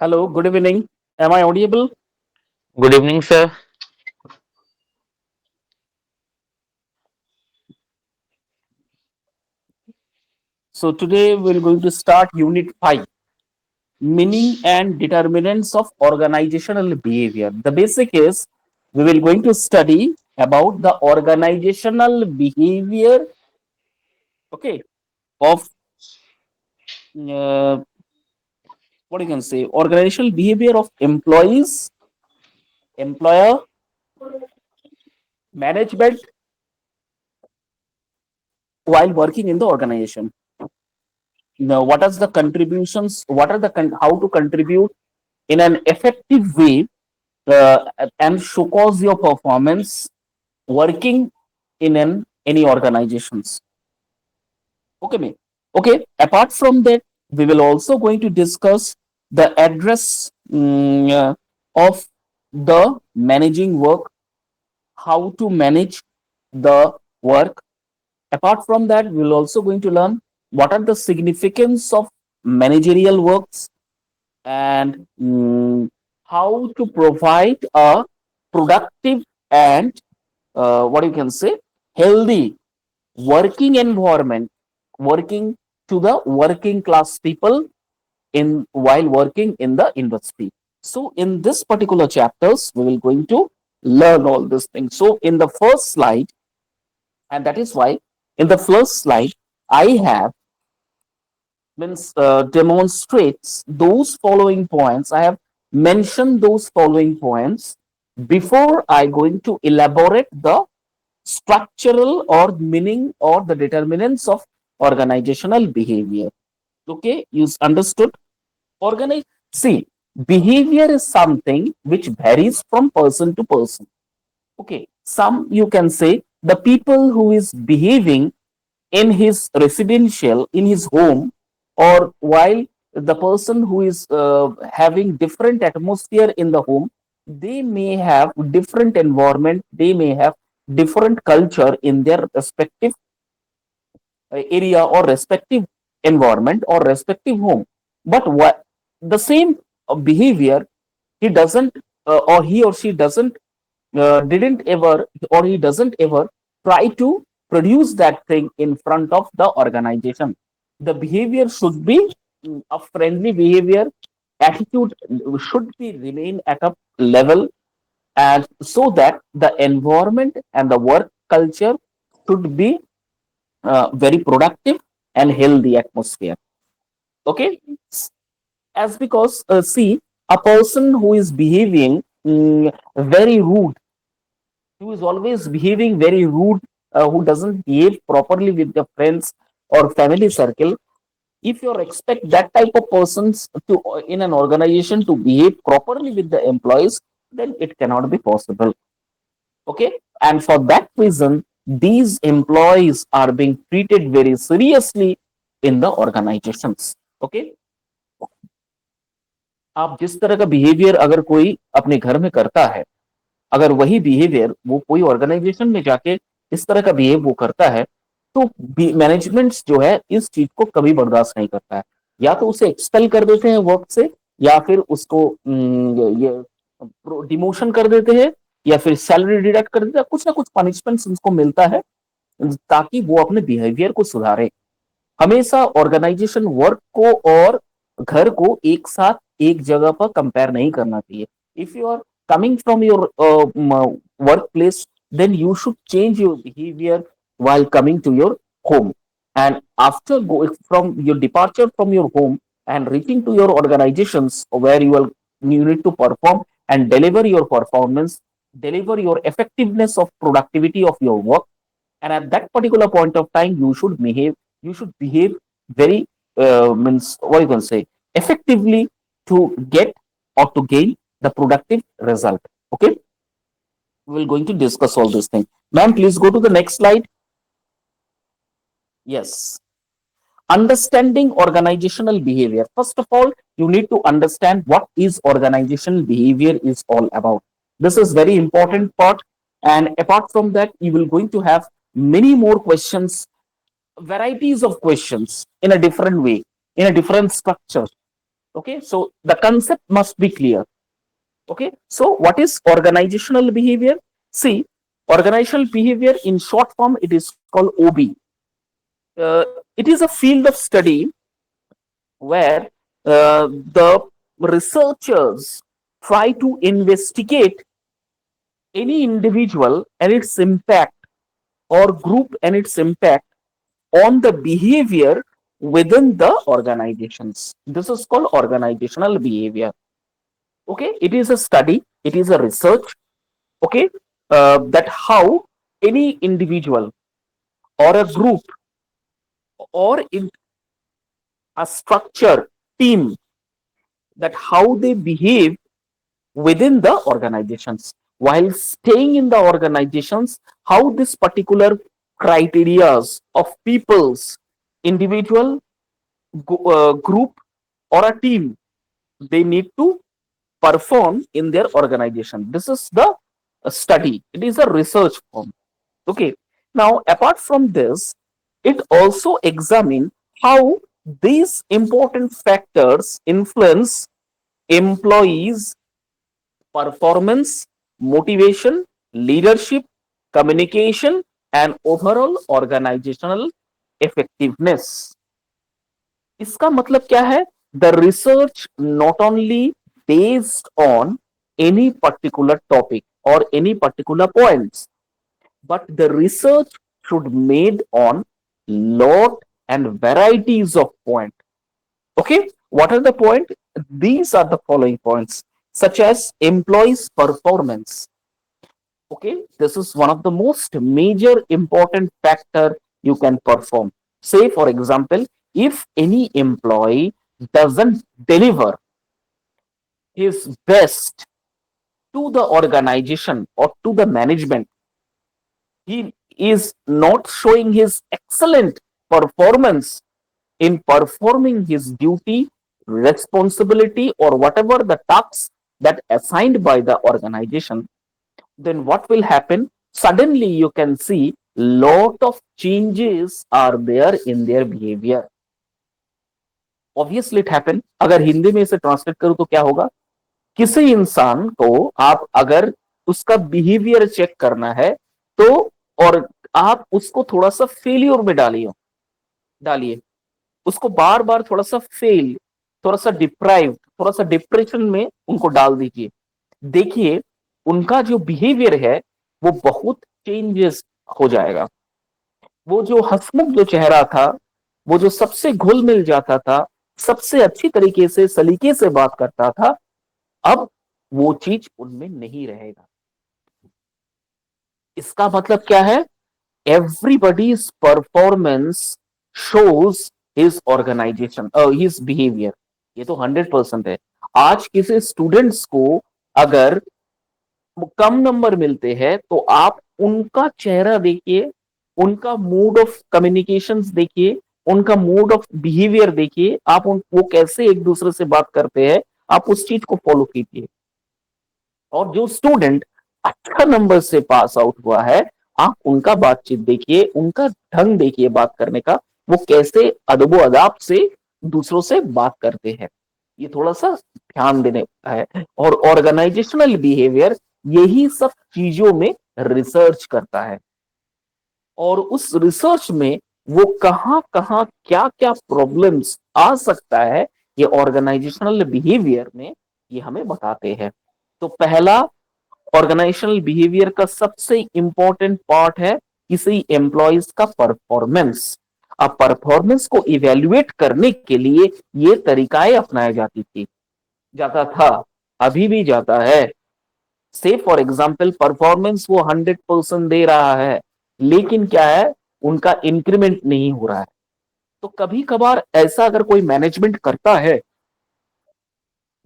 Hello, good evening. Am I audible? Good evening, sir. So today we're going to start Unit 5, Meaning and Determinants of Organizational Behavior. The basic is we will going to study about the organizational behavior, okay, of what you can say, organizational behavior of employees, employer, management while working in the organization. Now, what are the contributions? What are the how to contribute in an effective way uh, and showcase your performance working in any organizations. Okay, mate. Okay. Apart from that, we will also going to discuss the address of the managing work, how to manage the work. Apart from that, we will also going to learn what are the significance of managerial works and how to provide a productive and what you can say healthy working environment working to the working class people in while working in the industry. So in this particular chapters we will going to learn all these things. So in the first slide, and that is why in the first slide I have means demonstrates those following points. I have mentioned those following points before I going to elaborate the structural or meaning or the determinants of organizational behavior. Okay, you understood? Organize. See, behavior is something which varies from person to person. Okay, some you can say the people who is behaving in his residential in his home or while the person who is having different atmosphere in the home, they may have different environment, they may have different culture in their respective area or respective environment or respective home, but what the same behavior he doesn't or he or she doesn't didn't ever or he doesn't ever try to produce that thing in front of the organization. The behavior should be a friendly behavior, attitude should be remain at a level, and so that the environment and the work culture should be very productive and healthy atmosphere. Okay, as because see, a person who is behaving very rude, who is always behaving very rude, who doesn't behave properly with the friends or family circle, if you expect that type of persons to in an organization to behave properly with the employees, then it cannot be possible. Okay, and for that reason these employees are being treated very seriously in the organizations. Okay, आप जिस तरह का behaviour अगर कोई अपने घर में करता है, अगर वही बिहेवियर वो कोई ऑर्गेनाइजेशन में जाके इस तरह का बिहेव वो करता है, तो मैनेजमेंट जो है इस चीज को कभी बर्दाश्त नहीं करता है। या तो उसे एक्सपेल कर देते हैं वर्क से, या फिर उसको ये डिमोशन कर देते हैं, या फिर सैलरी डिडक्ट कर देते हैं, कुछ ना कुछ पनिशमेंट उसको मिलता है ताकि वो अपने बिहेवियर को सुधारे। हमेशा ऑर्गेनाइजेशन वर्क को और घर को एक साथ एक जगह पर कंपेयर नहीं करना चाहिए। If you are coming from your workplace, then you should change your behavior while coming to your home, and after going from your departure from your home and reaching to your organizations where you need to perform and deliver your performance, deliver your effectiveness of productivity of your work, and at that particular point of time you should behave very means what you can say effectively to get or to gain the productive result. Okay, we will going to discuss all these things. Ma'am, please go to the next slide. Yes, understanding organizational behavior. First of all, you need to understand what is organizational behavior is all about. This is very important part, and apart from that you will going to have many more questions, varieties of questions in a different way, in a different structure. Okay, so the concept must be clear. Okay, so what is organizational behavior? See, organizational behavior in short form, it is called OB. It is a field of study where the researchers try to investigate any individual and its impact, or group and its impact on the behavior within the organizations. This is called organizational behavior. Okay, it is a study, it is a research. Okay, that how any individual or a group or in a structure team, that how they behave within the organizations while staying in the organizations, how this particular criterias of people's individual, group, or a team, they need to perform in their organization. This is the study, it is a research form. Okay, now apart from this, it also examine how these important factors influence employees performance, motivation, leadership, communication, and overall organizational effectiveness. इसका मतलब क्या है? The research not only based on any particular topic or any particular points, but the research should made on lot and varieties of point. Okay, what are the point? These are the following points, such as employees performance. Okay, this is one of the most major important factor you can perform. Say for example, if any employee doesn't deliver his best to the organization or to the management, he is not showing his excellent performance in performing his duty, responsibility, or whatever the tasks that assigned by the organization, then what will happen? Suddenly you can see lot of changes are there in their behavior. Obviously it happen. अगर हिंदी में इसे translate करूं तो क्या होगा? किसी इंसान को आप अगर उसका बिहेवियर चेक करना है, तो और आप उसको थोड़ा सा फेलियर में डालिए उसको बार बार थोड़ा सा फेल, थोड़ा सा डिप्राइव, थोड़ा सा डिप्रेशन में उनको डाल दीजिए। देखिए उनका जो बिहेवियर है वो बहुत चेंजेस हो जाएगा। वो जो हंसमुख जो चेहरा था, वो जो सबसे घुल मिल जाता था, सबसे अच्छी तरीके से सलीके से बात करता था, अब वो चीज उनमें नहीं रहेगा। इसका मतलब क्या है? Everybody's performance shows his organisation, his behaviour. ये तो 100% है। आज किसी स्टूडेंट्स को अगर कम नंबर मिलते हैं तो आप उनका चेहरा देखिए, उनका मूड ऑफ कम्युनिकेशंस देखिए, उनका मूड ऑफ बिहेवियर देखिए, आप वो कैसे एक दूसरे से बात करते हैं, आप उस चीज को फॉलो कीजिए। और जो स्टूडेंट अच्छा नंबर से पास आउट हुआ है, आप उनका बातचीत देखिए, उनका ढंग देखिए बात करने का, वो कैसे अदबो अदाब से दूसरों से बात करते हैं। ये थोड़ा सा ध्यान देने का है। और ऑर्गेनाइजेशनल बिहेवियर यही सब चीजों में रिसर्च करता है, और उस रिसर्च में वो कहाँ कहाँ क्या क्या प्रॉब्लम्स आ सकता है, ये ऑर्गेनाइजेशनल बिहेवियर में ये हमें बताते हैं। तो पहला ऑर्गेनाइजेशनल बिहेवियर का सबसे इंपॉर्टेंट पार्ट है किसी एम्प्लॉयज का परफॉर्मेंस। अब परफॉर्मेंस को इवेल्युएट करने के लिए ये तरीकाएं अपनाया जाता था, अभी भी जाता है। से फॉर एग्जाम्पल परफॉर्मेंस वो 100% दे रहा है, लेकिन क्या है, उनका इंक्रीमेंट नहीं हो रहा है। तो कभी कभार ऐसा अगर कोई मैनेजमेंट करता है,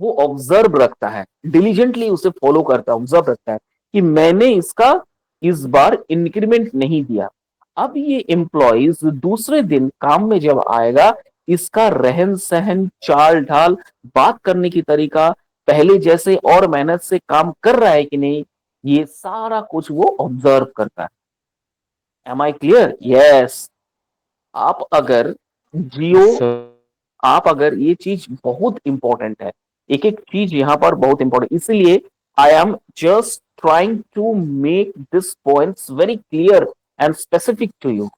वो ऑब्जर्व रखता है, डिलीजेंटली उसे फॉलो करता है, ऑब्जर्व रखता है कि मैंने इसका इस बार इंक्रीमेंट नहीं दिया। अब ये एम्प्लॉइज दूसरे दिन काम में जब आएगा, इसका रहन सहन, चाल ढाल, बात करने की तरीका पहले जैसे और मेहनत से काम कर रहा है कि नहीं, ये सारा कुछ वो ऑब्जर्व करता है। Am I clear? यस। आप अगर जियो Yes, sir. आप अगर ये चीज बहुत इंपॉर्टेंट है, एक एक चीज यहाँ पर बहुत इंपॉर्टेंट, इसीलिए I am just trying to make this points very clear and specific to you,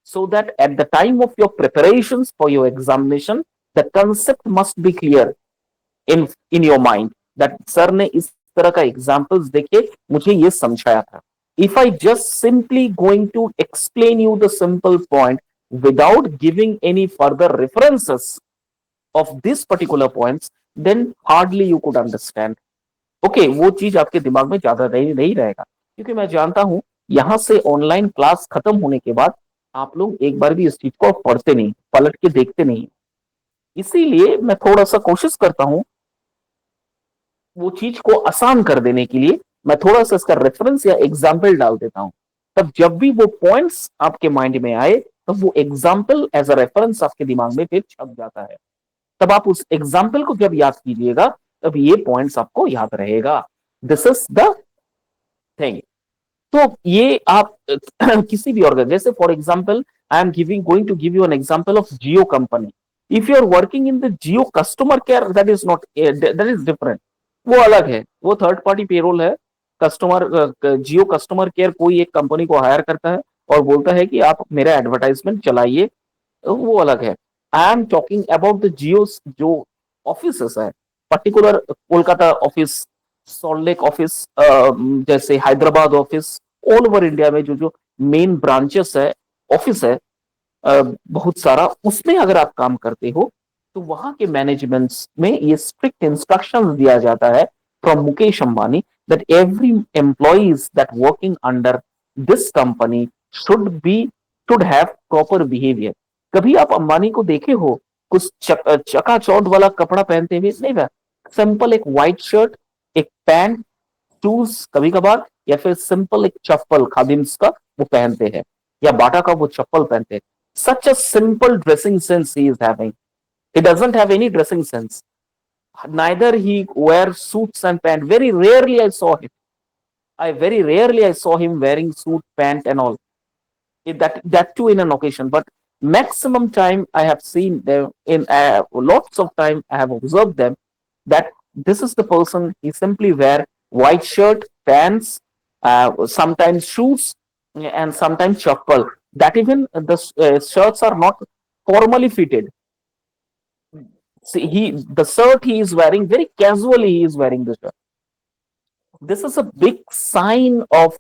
so that at the time of your preparations for your examination, the concept must be clear in your mind that sir ने इस तरह का examples देके मुझे ये समझाया था. If I just simply going to explain you the simple point without giving any further references of this particular points, then hardly you could understand. Okay वो चीज आपके दिमाग में ज्यादा नहीं रहेगा, क्योंकि मैं जानता हूं यहां से ऑनलाइन क्लास खत्म होने के बाद आप लोग एक बार भी इस चीज को पढ़ते नहीं, पलट के देखते नहीं. इसीलिए मैं थोड़ा सा कोशिश करता हूं वो चीज को आसान कर देने के लिए, मैं थोड़ा सा इसका रेफरेंस या एग्जाम्पल डाल देता हूं. तब जब भी वो पॉइंट्स आपके माइंड में आए, तब वो एग्जाम्पल एज अ रेफरेंस आपके दिमाग में फिर छप जाता है. तब आप उस एग्जाम्पल को जब याद कीजिएगा, तब ये पॉइंट्स आपको याद रहेगा. This is the thing. तो ये आप किसी भी ऑर्गन, जैसे for example I am giving going to give you an example of Jio company. If you are working in the Jio customer care, that is not, that is different. वो अलग है, वो थर्ड पार्टी पेरोल है. Customer Jio customer care कोई एक company को higher करता है और बोलता है कि आप मेरा एडवर्टाइजमेंट चलाइए, वो अलग है. I am talking about the Jio जो ऑफिस है, particular Kolkata office, Salt Lake office, जैसे Hyderabad office, all over India में जो जो मेन ब्रांचेस है, ऑफिस है, बहुत सारा, उसमें अगर आप काम करते हो, तो वहां के मैनेजमेंट्स में ये स्ट्रिक्ट इंस्ट्रक्शंस दिया जाता है from Mukesh Ambani that every employees that working under this company should be should have proper behavior. कभी आप अंबानी को देखे हो कुछ चकाचौंध वाला कपड़ा पहनते हुए? नहीं था. सिंपल एक व्हाइट शर्ट, एक पैंट, शूज कभी कभार, या फिर सिंपल एक चप्पल खादिम्स का वो पहनते हैं, या बाटा का वो चप्पल पहनते हैं. Such a simple dressing sense he is having. He doesn't have any dressing sense. Neither he wears suits and pants. Very rarely I saw him. I saw him wearing suit, pant, and all. That too in an occasion. But maximum time I have seen them in lots of time I have observed them that this is the person. He simply wear white shirt, pants, sometimes shoes, and sometimes chappal. That even the shirts are not formally fitted. See, the shirt he is wearing very casually. He is wearing the shirt. This is a big sign of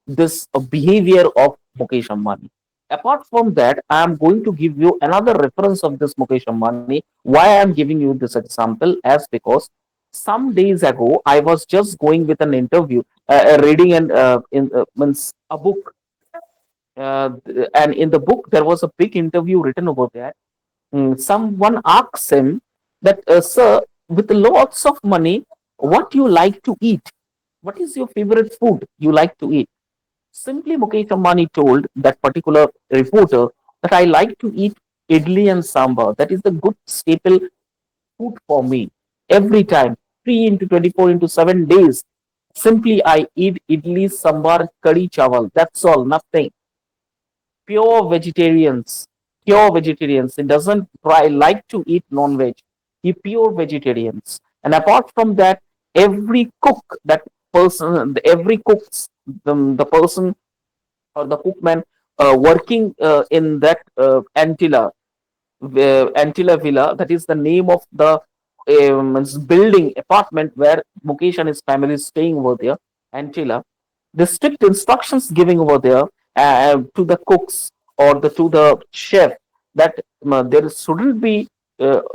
this behavior of Mukesh Ambani. Apart from that, I am going to give you another reference of this Mukesh Ambani. Why I am giving you this example? As because some days ago I was just going with an interview, reading and in means a book, uh, and in the book there was a big interview written over there. Someone asks him that, sir, with lots of money, what you like to eat? What is your favorite food you like to eat? Simply Mukesh Ambani told that particular reporter that I like to eat idli and sambar. That is the good staple food for me. Every time, 3 into 24 into 7 days, simply I eat idli, sambar, curry, chawal. That's all, nothing. Pure vegetarians, pure vegetarians. He doesn't try like to eat non-veg. He pure vegetarians. And apart from that, every cook that person, every cooks, the person or the cookman working in that Antilla Villa, that is the name of the building apartment where Mukesh and his family is staying over there, Antilla. The strict instructions giving over there to the cooks or to the chef that there shouldn't be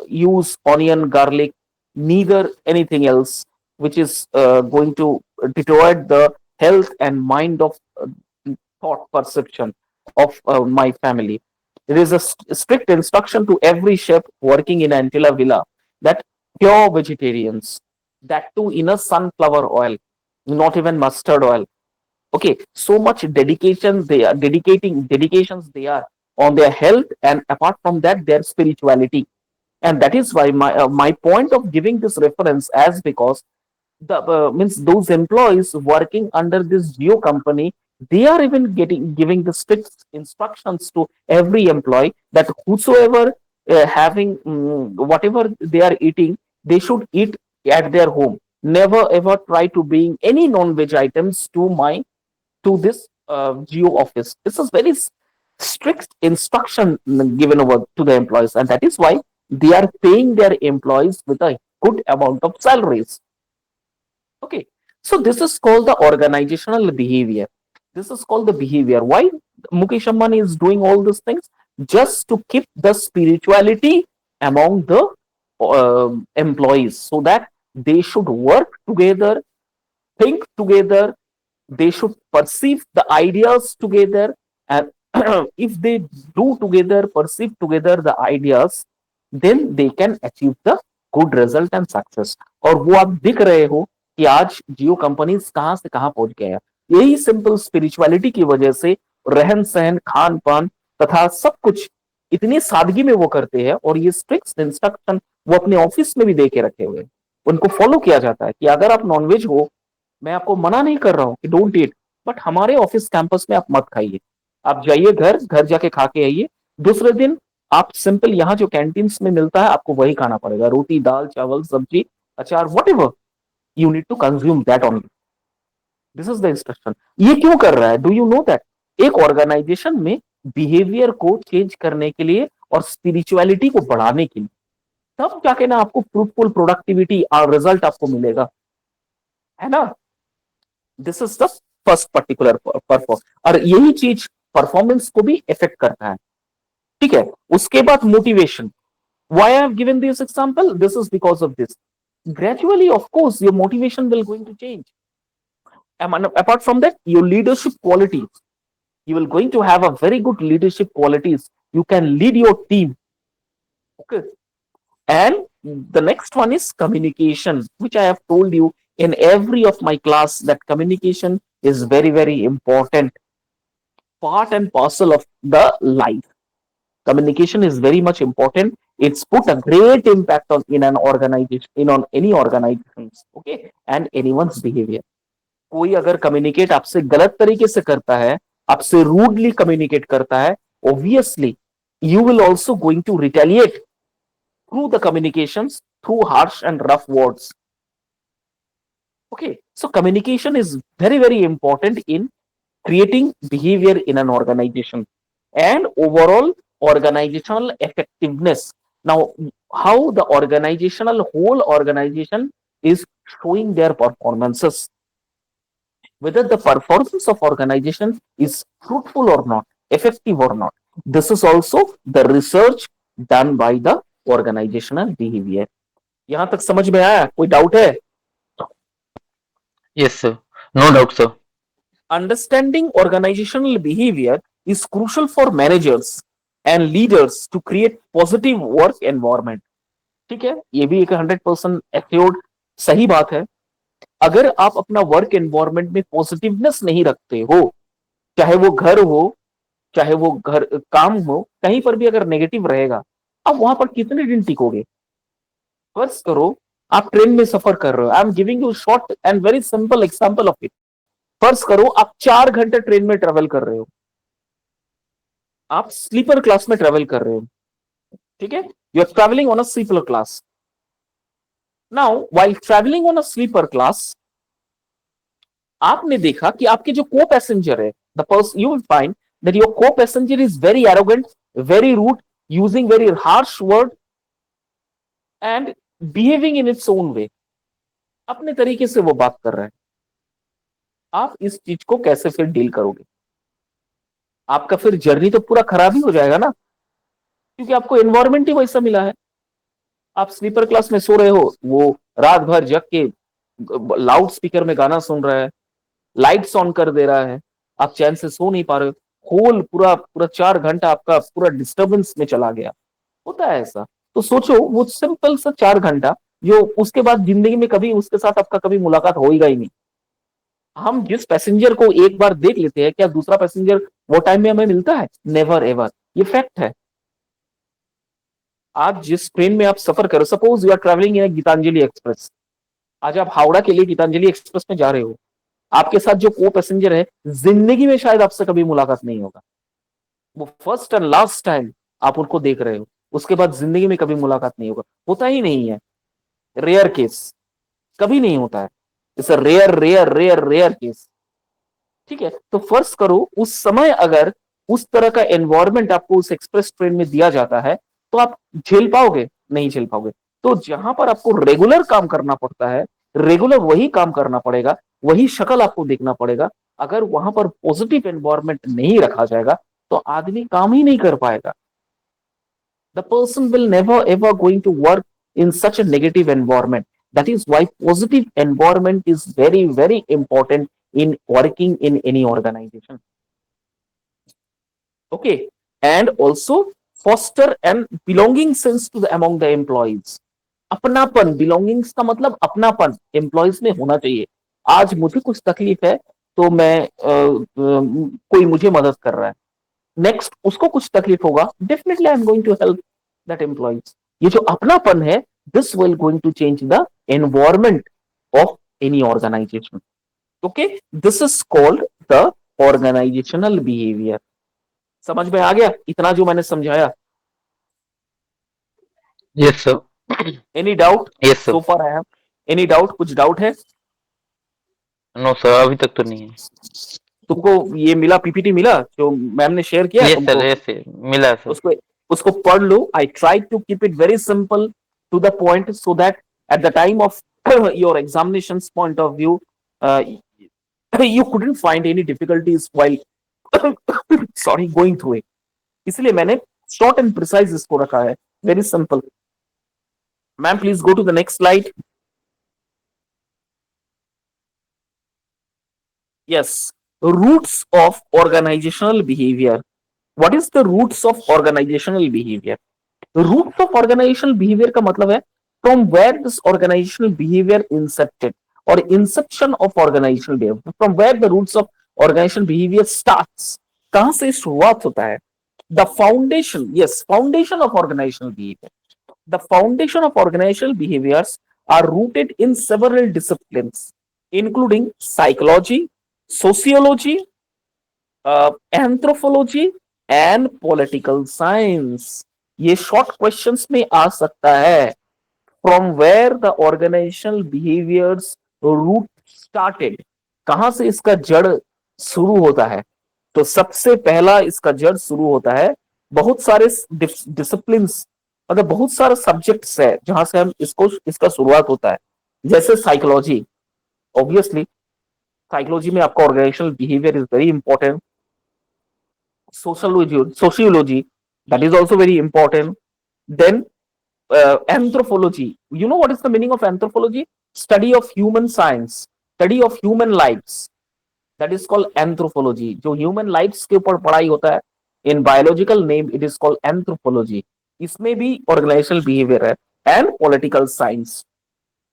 use onion, garlic, neither anything else which is going to deteriorate the health and mind of thought perception of my family. There is a strict instruction to every chef working in Antilla Villa that pure vegetarians, that too in a sunflower oil, not even mustard oil. Okay, so much dedication they are dedications they are on their health, and apart from that, their spirituality. And that is why my point of giving this reference as because the means those employees working under this geo company, they are even getting giving the strict instructions to every employee that whosoever having whatever they are eating, they should eat at their home. Never ever try to bring any non-veg items to this geo office. This is very strict instruction given over to the employees, and that is why they are paying their employees with a good amount of salaries. Okay, so this is called the organizational behavior. This is called the behavior. Why Mukesh Ambani is doing all these things? Just to keep the spirituality among the employees, so that they should work together, think together, they should perceive the ideas together, and if they do together, perceive together the ideas, then they can achieve the good result and success. और वो आप दिख रहे हो कि आज जियो companies कहां से कहां पहुंच गए हैं, यही सिंपल स्पिरिचुअलिटी की वजह से, रहन सहन, खान पान तथा सब कुछ इतनी सादगी में वो करते हैं, और ये स्ट्रिक्ट इंस्ट्रक्शन वो अपने ऑफिस में भी दे के रखे हुए हैं, उनको फॉलो किया जाता है कि अगर आप नॉनवेज हो, मैं आपको मना नहीं कर रहा हूं कि डोंट ईट, बट हमारे ऑफिस कैंपस में आप मत खाइए, आप जाइए घर, घर जाके खा के आइए, दूसरे दिन आप सिंपल यहाँ जो कैंटीन्स में मिलता है आपको वही खाना पड़ेगा, रोटी दाल चावल सब्जी अचार whatever, you need to consume that only. This is the instruction. ये क्यों कर रहा है? डू यू नो दैट एक ऑर्गेनाइजेशन में बिहेवियर को चेंज करने के लिए और स्पिरिचुअलिटी को बढ़ाने के लिए, तब जाके ना आपको फ्रूटफुल प्रोडक्टिविटी और रिजल्ट आपको मिलेगा, है ना। This is the first particular perform, और यही चीज परफॉर्मेंस को भी इफेक्ट करता है, ठीक है। उसके बाद motivation. Why I have given this example? This is because of this. Gradually, of course, your motivation will going to change. And apart from that, your leadership qualities. You will going to have a very good leadership qualities. You can lead your team. Okay. And the next one is communication, which I have told you in every of my class that communication is very, very important part and parcel of the life. Communication is very much important. It's put a great impact on in an organization, in on any organizations, okay, and anyone's behavior. कोई अगर communicate आपसे गलत तरीके से करता है, आपसे rudely communicate करता है, obviously you will also going to retaliate through the communications, through harsh and rough words. Okay, so communication is very, very important in creating behavior in an organization and overall organizational effectiveness. Now, how the organizational, whole organization is showing their performances, whether the performance of organization is fruitful or not, effective or not. This is also the research done by the organizational behavior. यहां तक समझ में आया? कोई doubt है? Yes, sir. No doubt, sir. Understanding organizational behavior is crucial for managers and leaders to create positive work environment. ठीक है, ये भी एक 100% एक्योर्ड सही बात है। अगर आप अपना वर्क एनवायरनमेंट में पॉजिटिवनेस नहीं रखते हो, चाहे वो घर हो, चाहे वो घर काम हो, कहीं पर भी अगर नेगेटिव रहेगा, आप वहां पर कितने दिन टिकोगे? फर्ज करो आप ट्रेन में सफर कर रहे हो, आई am giving you short and very simple example of it. फर्ज करो आप 4 घंटे ट्रेन में ट्रेवल कर रहे हो, आप स्लीपर क्लास में ट्रेवल कर रहे हो, ठीक है, you are travelling on a sleeper class. Now while travelling on a sleeper class, आपने देखा कि आपके जो को पैसेंजर है, the person, you will find that your co passenger is very arrogant, very rude, using very harsh word and behaving in its own way. अपने तरीके से वो बात कर रहा है। आप इस चीज को कैसे फिर डील करोगे? आपका फिर जर्नी तो पूरा खराब ही हो जाएगा ना, क्योंकि आपको एनवायरमेंट ही वैसा मिला है। आप स्लीपर क्लास में सो रहे हो, वो रात भर जग के लाउड स्पीकर में गाना सुन रहा है, लाइट्स ऑन कर दे रहा है, आप चैन से सो नहीं पा रहे हो, होल पूरा पूरा 4 घंटा आपका पूरा डिस्टर्बेंस में चला गया। होता है ऐसा। तो सोचो वो सिंपल सा 4 घंटा, जो उसके बाद जिंदगी में कभी उसके साथ आपका कभी मुलाकात होएगा ही नहीं। हम जिस पैसेंजर को एक बार देख लेते हैं, क्या दूसरा पैसेंजर वो टाइम में हमें मिलता है? Never ever. ये फैक्ट है। आज जिस ट्रेन में आप सफर करो, suppose you are travelling in Gitanjali express, आज आप हावड़ा के लिए गीतांजलि एक्सप्रेस में जा रहे हो, आपके साथ जो को पैसेंजर है, जिंदगी में शायद आपसे कभी मुलाकात नहीं होगा, वो फर्स्ट एंड लास्ट टाइम आप उनको देख रहे हो, उसके बाद जिंदगी में कभी मुलाकात नहीं होगा, होता ही नहीं है, रेयर केस, कभी नहीं होता है, it's a rare rare rare rare case. ठीक है, तो फर्ज करो उस समय अगर उस तरह का एनवायरमेंट आपको उस एक्सप्रेस ट्रेन में दिया जाता है, तो आप झेल पाओगे? नहीं झेल पाओगे। तो जहां पर आपको रेगुलर काम करना पड़ता है, रेगुलर वही काम करना पड़ेगा, वही शक्ल आपको देखना पड़ेगा, अगर वहां पर पॉजिटिव एनवायरमेंट नहीं रखा जाएगा तो आदमी काम ही नहीं कर पाएगा। The person will never ever going to work in such a negative environment. That is why positive environment is very very important in working in any organization. Okay, and also foster an belonging sense to the among the employees. अपनापन, belongings का मतलब अपनापन employees में होना चाहिए। आज मुझे कुछ तकलीफ है तो मैं कोई मुझे मदद कर रहा है, नेक्स्ट उसको कुछ तकलीफ होगा, definitely I am going to help that employees. ये जो अपनापन है, this will going to change the environment of any organisation. Okay, this is called the organisational behaviour. समझ में आ गया इतना जो मैंने समझाया? Yes, sir. Any doubt Yes, sir. So far? I have any doubt? कुछ डाउट है No, sir. अभी तक तो नहीं है। तुमको? ये मिला, पीपीटी मिला जो मैम ने शेयर किया है Yes, sir. तुमको? Yes, sir. मिला सर। उसको उसको पढ़ लो। I try to keep it very simple to the point so that at the time of your examination point of view you couldn't find any difficulties while sorry going through it. इसलिए मैंने short and precise इसको रखा है, very simple. Ma'am please go to the next slide. Yes, roots of organizational behavior. What is the roots of organizational behavior? Roots of organisational behaviour का मतलब है from where this organisational behaviour incepted, और inception of organisational behaviour, from where the roots of organisational behaviour starts, कहां से शुरुआत होता है? The foundation, yes, foundation of organisational behaviour, the foundation of organisational behaviours are rooted in several disciplines including psychology, sociology, anthropology and political science. ये short questions में आ सकता है। From where the organisational behaviours root started, कहां से इसका जड़ शुरू होता है? तो सबसे पहला इसका जड़ शुरू होता है बहुत सारे डिसिप्लिन, मतलब बहुत सारे सब्जेक्ट्स है जहां से हम इसका शुरुआत होता है। जैसे साइकोलॉजी, ऑब्वियसली साइकोलॉजी में आपका organisational behaviour is very important. sociology, that is also very important. Then anthropology, you know what is the meaning of anthropology? Study of human science, study of human lives, that is called anthropology. जो human lives के ऊपर पढ़ाई होता है, in biological name it is called anthropology. इसमें भी organizational behavior है, and political science.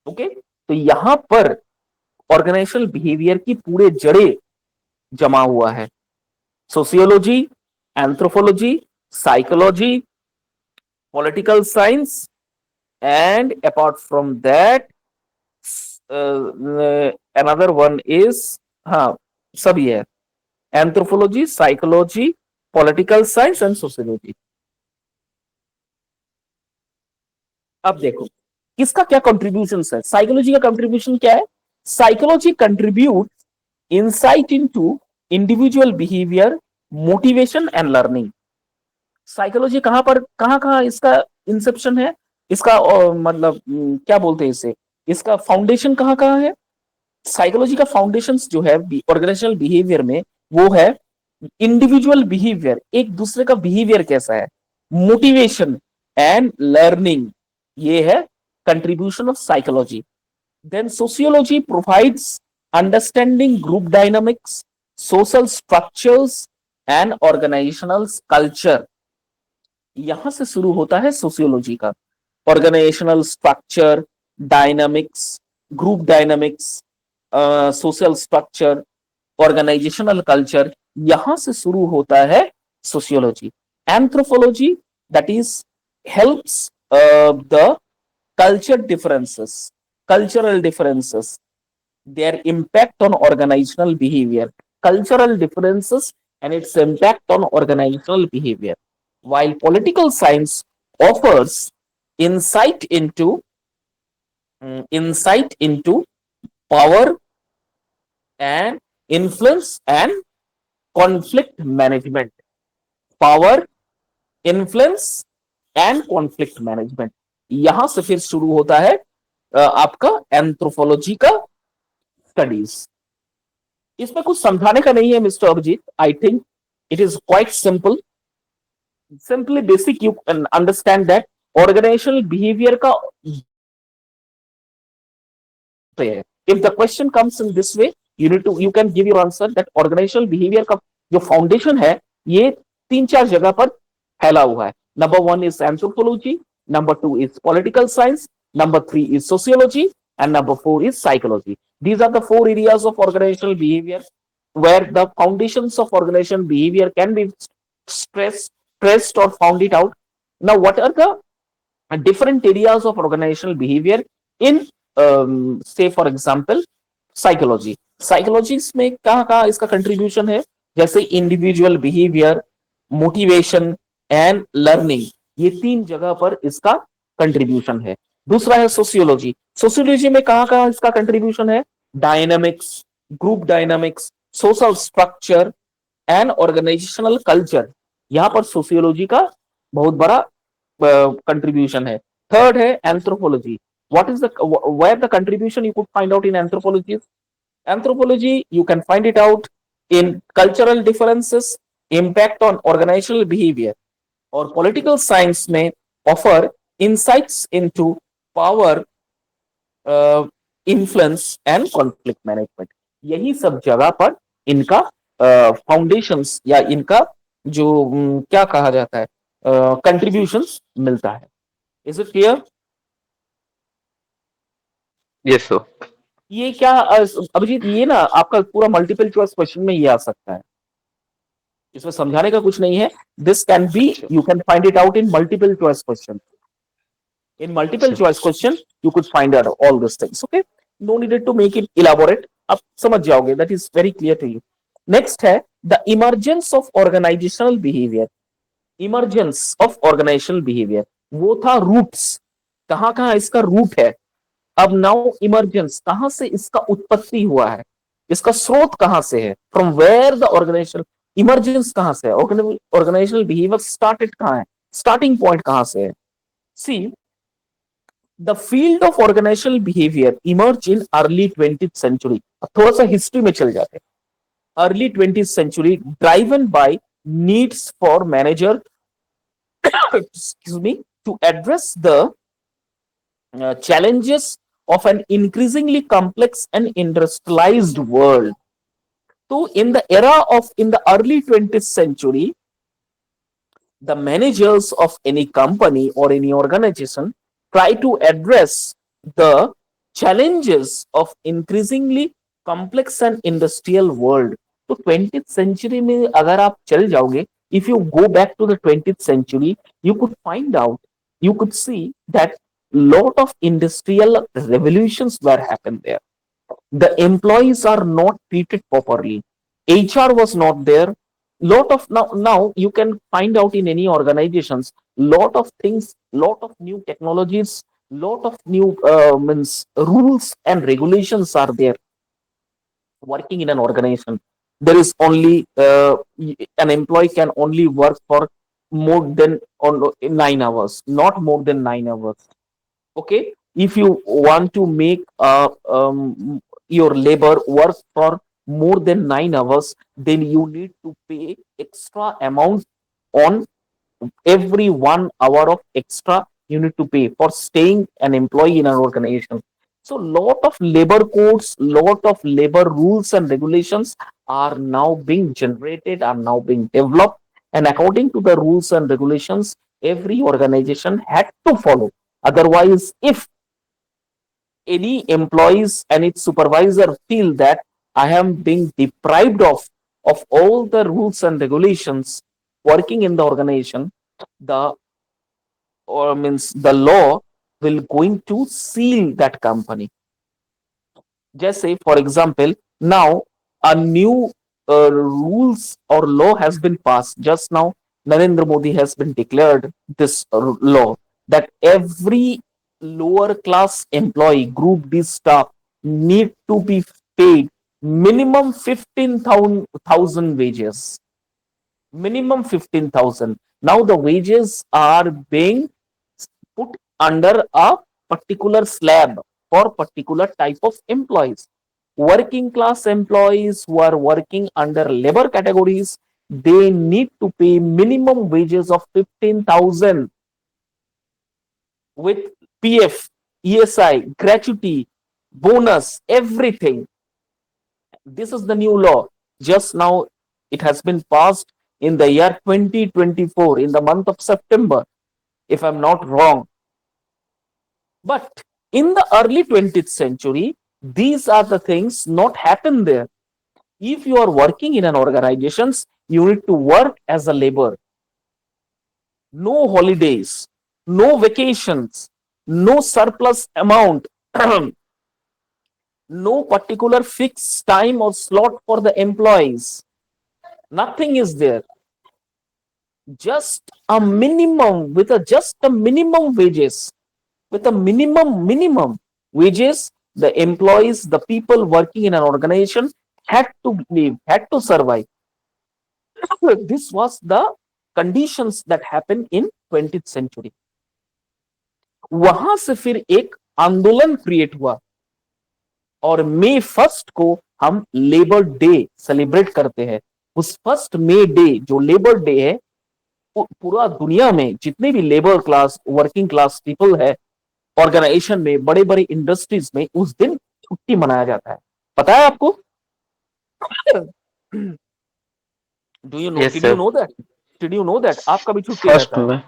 Okay, तो यहां पर ऑर्गेनाइजेशनल बिहेवियर की पूरे जड़े जमा हुआ है। Sociology, anthropology, psychology, political science, and apart from that another one is, हाँ सभी है, anthropology, psychology, political science and sociology. अब देखो किसका क्या कंट्रीब्यूशन है। साइकोलॉजी का कंट्रीब्यूशन क्या है? Psychology contribute insight into individual behaviour, motivation and learning. Psychology कहां पर, कहां कहां इसका इंसेप्शन है, इसका मतलब क्या बोलते हैं इसे, इसका फाउंडेशन कहां कहां है? साइकोलॉजी का फाउंडेशन जो है ऑर्गेनाइजेशनल बिहेवियर में, वो है इंडिविजुअल बिहेवियर, एक दूसरे का बिहेवियर कैसा है, मोटिवेशन एंड लर्निंग, ये है contribution of psychology. Then sociology provides understanding group dynamics, social structures and organisational culture. यहां से शुरू होता है सोशियोलॉजी का। Organisational structure, dynamics, group dynamics, social structure, organisational culture, यहां से शुरू होता है sociology. Anthropology that is helps the culture differences, cultural differences, their impact on organizational behavior, cultural differences and its impact on organizational behavior. While political science offers insight into insight into power and influence and conflict management. Power, influence and conflict management. यहां से फिर शुरू होता है आपका anthropology का studies. इसमें कुछ समझाने का नहीं है mister Abhijit, I think it is quite simple, simply basic you can understand that organisational behaviour का। If the question comes in this way you can give your answer that organisational behaviour का जो foundation है ये तीन चार जगह पर फैला हुआ है। Number one is anthropology, number two is political science, number three is sociology, and number four is psychology. These are the four areas of organizational behavior where the foundations of organizational behavior can be stressed or found it out. Now, what are the different areas of organizational behavior in, say, for example, psychology? Psychology में कहाँ इसका contribution है? जैसे individual behaviour, motivation and learning, ये तीन जगह पर इसका कंट्रीब्यूशन है। दूसरा है सोशियोलॉजी। सोशियोलॉजी में कहाँ इसका कंट्रीब्यूशन है? Dynamics, group dynamics, social structure and organisational culture, यहां पर सोशियोलॉजी का बहुत बड़ा कंट्रीब्यूशन है। थर्ड है anthropology. What is the where the contribution you could find out in anthropology? Anthropology, you can find it out in cultural differences, impact on organizational behavior, और political science में offer insights into power, influence and conflict management। यही सब जगह पर इनका foundations या इनका जो क्या कहा जाता है कंट्रीब्यूशंस मिलता है। Is it clear? Yes sir. ये क्या अभिजीत, ये ना आपका पूरा मल्टीपल चॉइस क्वेश्चन में ये आ सकता है, इसमें समझाने का कुछ नहीं है। This can be, you can find it out in multiple choice question. In multiple choice question you could find out all this things, okay, no needed to make it elaborate, आप समझ जाओगे, that is very clear to you. Next है the emergence of organisational behaviour. Emergence of organisational behaviour, वो था roots, कहां इसका root है। अब नाउ इमर्जेंस, कहां से इसका उत्पत्ति हुआ है, इसका स्रोत कहां से है, from where the organisation, emergence कहां से है, ऑर्गेनाइजेशनल बिहेवियर स्टार्टेड कहां है, स्टार्टिंग पॉइंट कहां से है। See, the field of organisational behaviour emerge in early 20th century. थोड़ा सा हिस्ट्री में चल जाते हैं। Early 20th century, driven by needs for manager excuse me, to address the challenges of an increasingly complex and industrialized world. So in the early 20th century, the managers of any company or any organization try to address the challenges of increasingly complex and industrial world. तो 20th century में अगर आप चल जाओगे, if you go back to the 20th century, you could find out, you could see that lot of industrial revolutions were happened there. The employees are not treated properly. HR was not there. Lot of now you can find out in any organizations, lot of things, lot of new technologies, lot of new means rules and regulations are there working in an organization. There is only an employee can only work for more than 9 hours, not more than 9 hours. Okay, if you want to make your labor work for more than 9 hours, then you need to pay extra amount on every 1 hour of extra you need to pay for staying an employee in an organization. So lot of labor codes, lot of labor rules and regulations are now being generated, are now being developed, and according to the rules and regulations, every organization had to follow. Otherwise, if any employees and its supervisor feel that I am being deprived of all the rules and regulations working in the organization, the or means the law will going to seal that company. Just say, for example, now a new rules or law has been passed just now Narendra Modi has been declared this law that every lower class employee, group D staff, need to be paid minimum 15,000 wages. Minimum 15,000. Now the wages are being put under a particular slab for particular type of employees. Working class employees who are working under labor categories, they need to pay minimum wages of 15,000 with PF, ESI, gratuity, bonus, everything. This is the new law. Just now it has been passed in the year 2024 in the month of September, if I'm not wrong. But in the early 20th century, these are the things not happen there. If you are working in an organizations, you need to work as a labor. No holidays, no vacations, no surplus amount, no particular fixed time or slot for the employees. Nothing is there. Just a minimum with a just a minimum wages, with a minimum wages, the employees, the people working in an organization had to live, had to survive. This was the conditions that happened in 20th century. वहां से फिर एक आंदोलन create हुआ और मई 1 को हम labour day celebrate करते हैं. उस 1 मई डे जो लेबर डे है, पूरा दुनिया में जितने भी labour class, working class people है, ऑर्गेनाइजेशन में, बड़े बड़े इंडस्ट्रीज में उस दिन छुट्टी मनाया जाता है. पता है आपको? Do you know, yes did you sir. No that? Did you know that आपका भी छुट्टी फर्स्ट रहता है? में.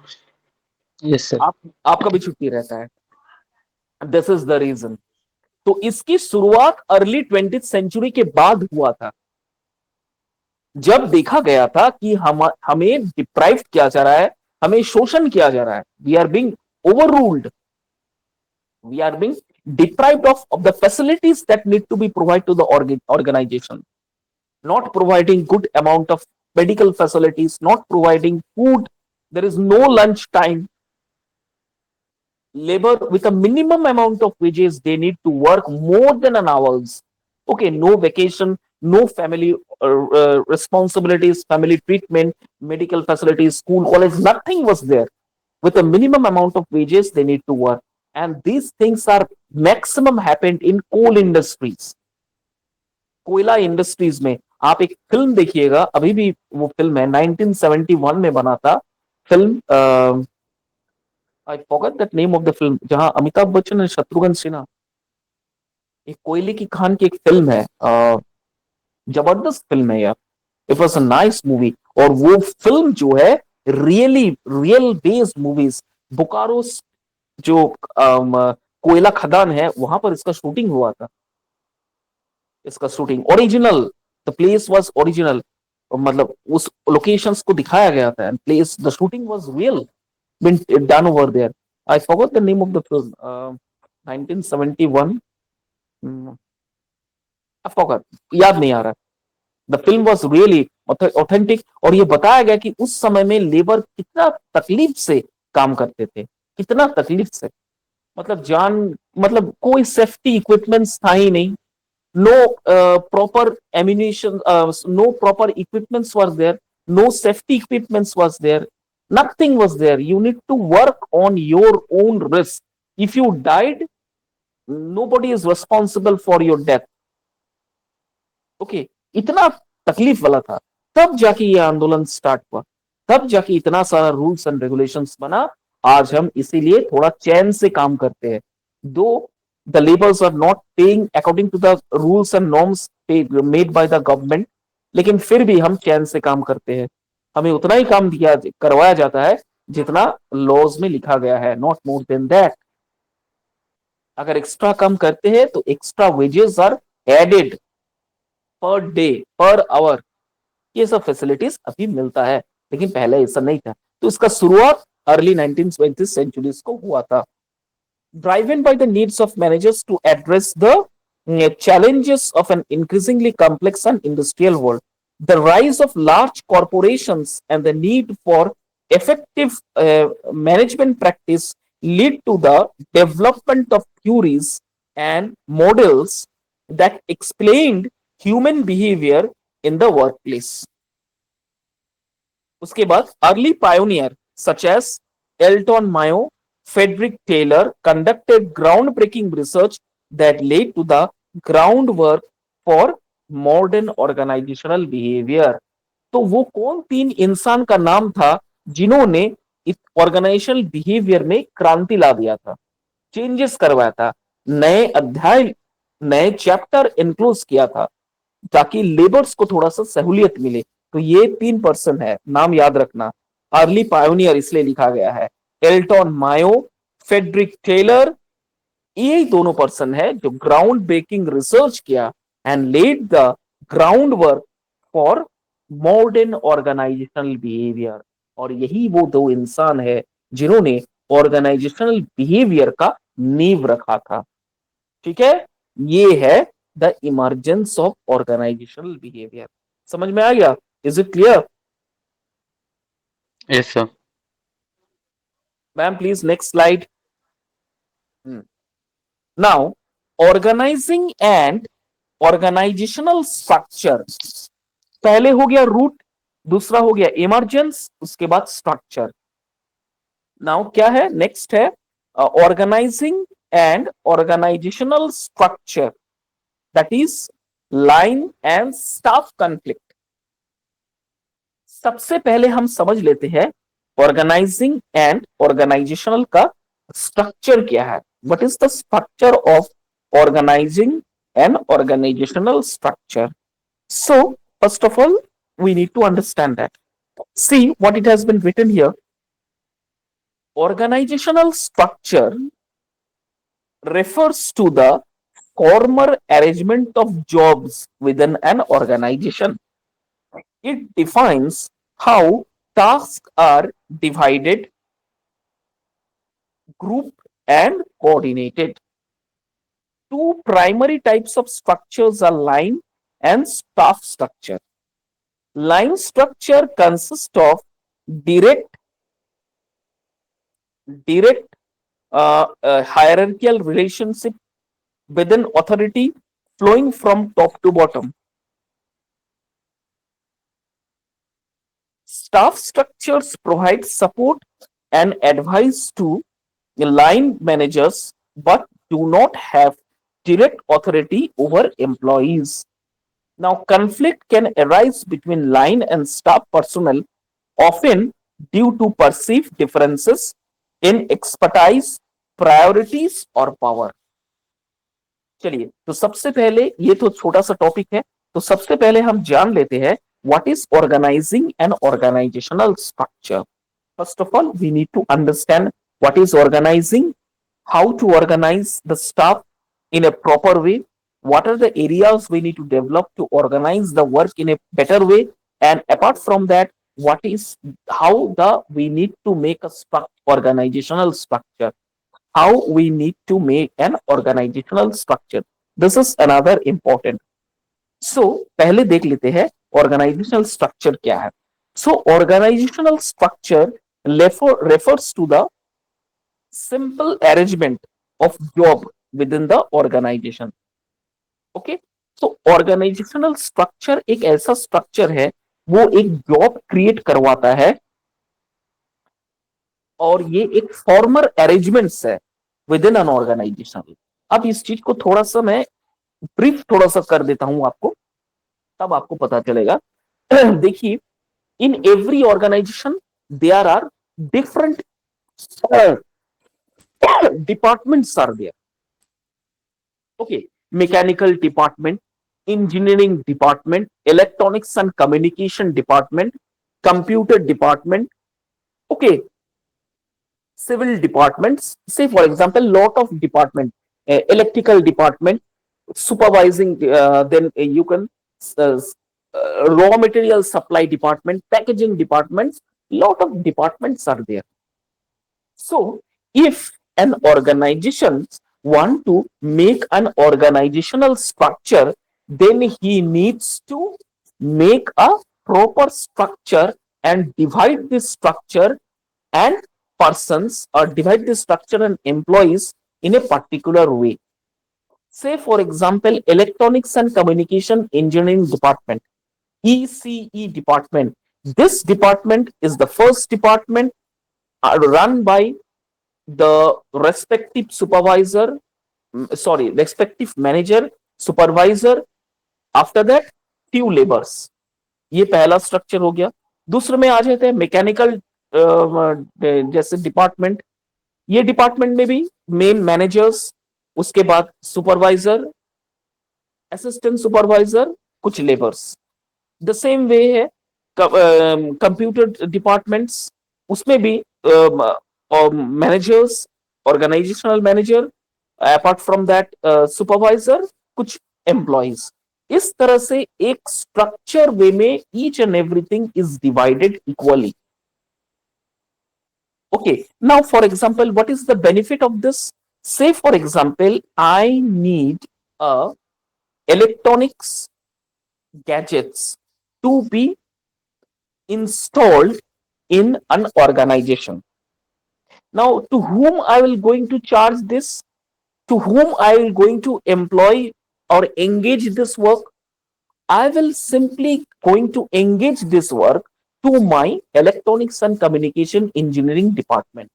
Yes sir. आपका भी छुट्टी रहता है. This is the reason. तो इसकी शुरुआत अर्ली 20th सेंचुरी के बाद हुआ था, जब देखा गया था कि हमें डिप्राइव किया जा रहा है, हमें शोषण किया जा रहा है. We are being overruled. We are being deprived of the facilities that need to be provided to the organization. Not providing good amount of medical facilities, not providing food. There is no lunch time. Labor with a minimum amount of wages, they need to work more than an hours. Okay, no vacation, no family responsibilities, family treatment, medical facilities, school, college, nothing was there. With a minimum amount of wages, they need to work. And these things are maximum happened in coal industries. कोयला industries में आप एक film देखिएगा, अभी भी वो film है, 1971 में बना था film. I forgot that name of the film, जहां अमिताभ बच्चन और शत्रुघ्न सिन्हा, एक कोयले की खान की एक फिल्म है. जबरदस्त फिल्म है यार. It was a nice movie. और वो फिल्म जो है, really real based movies, Bokaro जो कोयला खदान है, वहां पर इसका शूटिंग हुआ था. इसका shooting original, the place was original, मतलब उस लोकेशंस को दिखाया गया था. And place, the shooting was real, been done over there. I forgot the name of the film. 1971, I forgot, याद नहीं आ रहा. The film was really authentic. और ये बताया गया कि उस समय में लेबर कितना तकलीफ से काम करते थे, कितना तकलीफ से, मतलब जान, मतलब कोई सेफ्टी इक्विपमेंट्स था ही नहीं. No proper ammunition, no proper equipments was there, no safety equipments was there, nothing was there. You need to work on your own risk. If you died, nobody is responsible for your death. Okay, इतना तकलीफ वाला था. तब जाके ये आंदोलन start हुआ, तब जाके इतना सारा रूल्स एंड रेगुलेशंस बना. आज हम इसीलिए थोड़ा चैन से काम करते हैं. दो the laborers are not paying according to the rules and norms made by the government, लेकिन फिर भी हम चैन से काम करते हैं. हमें उतना ही काम दिया करवाया जाता है जितना लॉज में लिखा गया है, नॉट मोर देन दैट. अगर एक्स्ट्रा काम करते हैं तो extra wages are added per day, per hour. ये सब फैसिलिटीज अभी मिलता है, लेकिन पहले ऐसा नहीं था. तो इसका शुरुआत अर्ली 1920 सेंचुरीज को हुआ था. Driven by the needs of managers to address the challenges of an increasingly complex and industrial world. The rise of large corporations and the need for effective management practice lead to the development of theories and models that explained human behavior in the workplace. उसके बाद early pioneer such as Elton Mayo, Frederick Taylor conducted groundbreaking research that led to the groundwork for modern organizational behavior. तो वो कौन तीन इंसान का नाम था जिन्होंने इस ऑर्गेनाइजेशनल बिहेवियर में क्रांति ला दिया था, चेंजेस करवाया था, नए अध्याय, नए चैप्टर इंक्लूड किया था ताकि लेबर्स को थोड़ा सा सहूलियत मिले? तो ये 3 पर्सन है, नाम याद रखना। अर्ली पायोनियर इसलिए लिखा गया है, एल्टन मायो, फेडरिक टेलर, ये दोनों पर्सन है जो ग्राउंड ब्रेकिंग रिसर्च किया and led the ground work for modern organisational behaviour. और यही वो दो इंसान है जिन्होंने ऑर्गेनाइजेशनल बिहेवियर का नींव रखा था। ठीक है, ये है the emergence of organisational behaviour. समझ में आ गया? Is it clear? Yes, sir. Ma'am please next slide. Now organising and organisational structure, पहले हो गया रूट, दूसरा हो गया इमर्जेंस, उसके बाद स्ट्रक्चर। नाउ क्या है नेक्स्ट है organising and organisational structure, that is line and staff conflict. सबसे पहले हम समझ लेते हैं ऑर्गेनाइजिंग एंड ऑर्गेनाइजेशनल का स्ट्रक्चर क्या है। What is the structure of organising and organisational structure? So first of all we need to understand that. See what it has been written here. Organizational structure refers to the former arrangement of jobs within an organization. It defines how tasks are divided, grouped, and coordinated. Two primary types of structures are line and staff structure. Line structure consists of direct hierarchical relationship within authority flowing from top to bottom. Staff structures provide support and advice to line managers but do not have direct authority over employees. Now, conflict can arise between line and staff personnel, often due to perceived differences in expertise, priorities और power. चलिए, तो सबसे पहले ये तो छोटा सा topic है, तो सबसे पहले हम जान लेते हैं what is organizing and organizational structure. First of all, we need to understand what is organizing, how to organize the staff in a proper way, what are the areas we need to develop to organize the work in a better way, and apart from that, what is how the we need to make a organizational structure, how we need to make an organizational structure. This is another important. So पहले देख लेते हैं organizational structure क्या है. So organizational structure refers to the simple arrangement of job within the organization. Okay, तो organisational structure एक ऐसा structure है, वो एक जॉब क्रिएट करवाता है और ये एक फॉर्मल अरेंजमेंट्स है विद इन एन ऑर्गेनाइजेशन। अब इस चीज को थोड़ा सा मैं ब्रीफ थोड़ा सा कर देता हूं आपको, तब आपको पता चलेगा। देखिए, in every organisation there are different departments are there. Okay, mechanical department, engineering department, electronics and communication department, computer department, okay, civil departments, say for example lot of department, electrical department, supervising, then you can raw material supply department, packaging departments, lot of departments are there. So if an organization want to make an organizational structure, then he needs to make a proper structure and divide this structure and persons, or divide this structure and employees in a particular way. Say, for example, Electronics and Communication Engineering Department, ECE department. This department is the first department run by the respective supervisor, sorry, respective manager, supervisor, after that few labours. ये पहला structure हो गया. दूसरे में आ जाते हैं mechanical जैसे department. ये डिपार्टमेंट में भी मेन मैनेजर्स, उसके बाद सुपरवाइजर, असिस्टेंट सुपरवाइजर, कुछ लेबर्स. द सेम वे है कंप्यूटर डिपार्टमेंट्स, उसमें भी managers, organisational manager, apart from that supervisor, कुछ एम्प्लॉइज. इस तरह से एक स्ट्रक्चर वे में each and everything is divided equally. Okay, now for example, what is the benefit of this? Say for example, I need electronics gadgets to be installed in an organization. Now, to whom I will going to charge this? To whom I will going to employ or engage this work? I will simply going to engage this work to my Electronics and Communication Engineering department.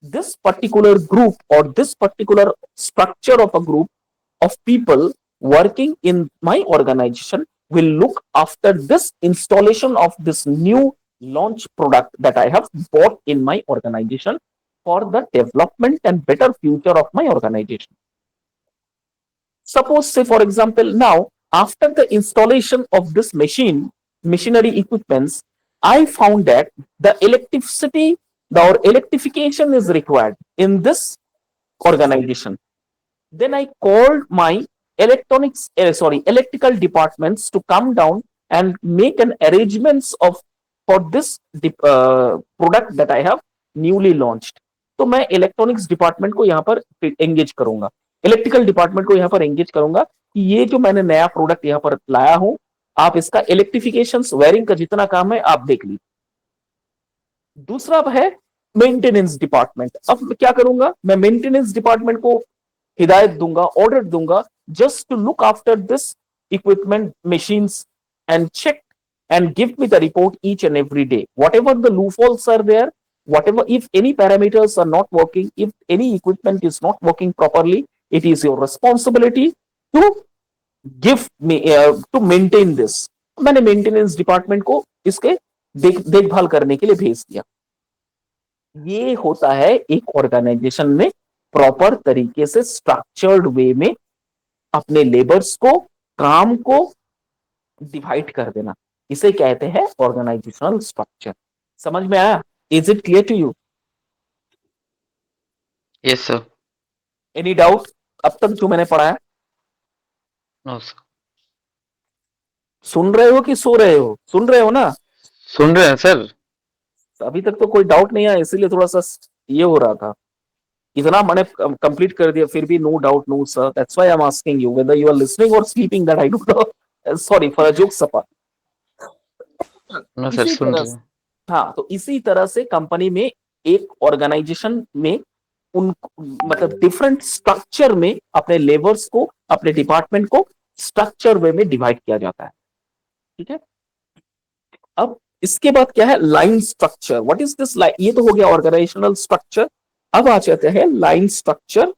This particular group or this particular structure of a group of people working in my organization will look after this installation of this new launch product that I have bought in my organization for the development and better future of my organization. Suppose, say for example, now after the installation of this machinery equipments, I found that the electricity, or electrification is required in this organization. Then I called my electrical departments to come down and make an arrangements of for this product that I have newly launched. तो मैं electronics department को यहाँ पर engage करूंगा, electrical department को यहाँ पर engage करूंगा कि ये जो मैंने नया प्रोडक्ट यहाँ पर लाया हूं, आप इसका इलेक्ट्रिफिकेशन, वायरिंग का जितना काम है आप देख लीजिए. दूसरा है मेंटेनेंस डिपार्टमेंट. अब मैं क्या करूंगा, मैं मेंटेनेंस डिपार्टमेंट को हिदायत दूंगा, ऑर्डर दूंगा, just to look after this equipment, machines, and check and give me the report each and every day. Whatever the loopholes are there, whatever, if any parameters are not working, if any equipment is not working properly, it is your responsibility to give me to maintain this. मैंने maintenance department को इसके देखभाल करने के लिए भेज दिया. ये होता है एक ऑर्गेनाइजेशन में प्रॉपर तरीके से स्ट्रक्चर्ड वे में अपने लेबर्स को, काम को डिवाइड कर देना. इसे कहते हैं ऑर्गेनाइजेशनल स्ट्रक्चर. समझ में आया? Is it clear to you? Yes sir. Any doubt अब तक जो मैंने पढ़ाया? No sir. सुन रहे हो कि सो रहे हो? सुन रहे हो ना? सुन रहे हैं सर. अभी तक तो कोई डाउट नहीं आया, इसीलिए थोड़ा सा ये हो रहा था. इतना मैंने कंप्लीट कर दिया फिर भी no doubt. No sir, that's why I am asking you whether you are listening or sleeping, that I don't know. Sorry for a joke सपा. नो सर, सुन रहे हैं. हाँ, तो इसी तरह से कंपनी में, एक ऑर्गेनाइजेशन में, उन मतलब डिफरेंट स्ट्रक्चर में अपने लेबर्स को, अपने डिपार्टमेंट को स्ट्रक्चर वे में डिवाइड किया जाता है. ठीक है. अब इसके बाद क्या है? Line structure. What is this line? ये तो हो गया ऑर्गेनाइजेशनल स्ट्रक्चर. अब आ जाते हैं line structure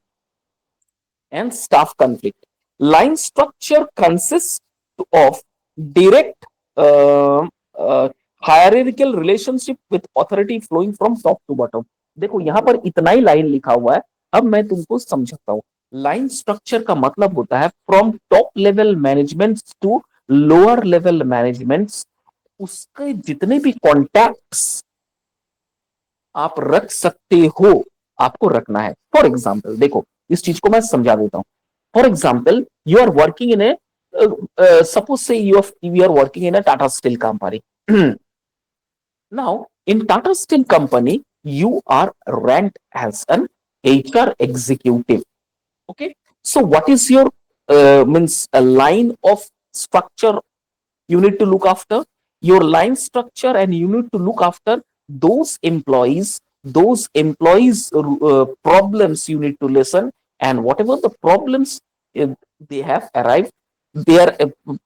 and staff conflict. Line structure consist of direct hierarchical relationship with authority flowing from top to bottom. देखो यहां पर इतना ही लाइन लिखा हुआ है, अब मैं तुमको समझाता हूं. लाइन स्ट्रक्चर का मतलब होता है from top level management to lower level management. उसके जितने भी कॉन्टैक्ट्स आप रख सकते हो, आपको रखना है. फॉर एग्जाम्पल देखो, इस चीज को मैं समझा देता हूं. For example, you are working in a suppose say you are working in a Tata Steel company. Now in Tata Steel company you are ranked as an HR executive. Okay, so what is your means a line of structure you need to look after your line structure, and you need to look after those employees problems you need to listen, and whatever the problems uh, they have arrived, they are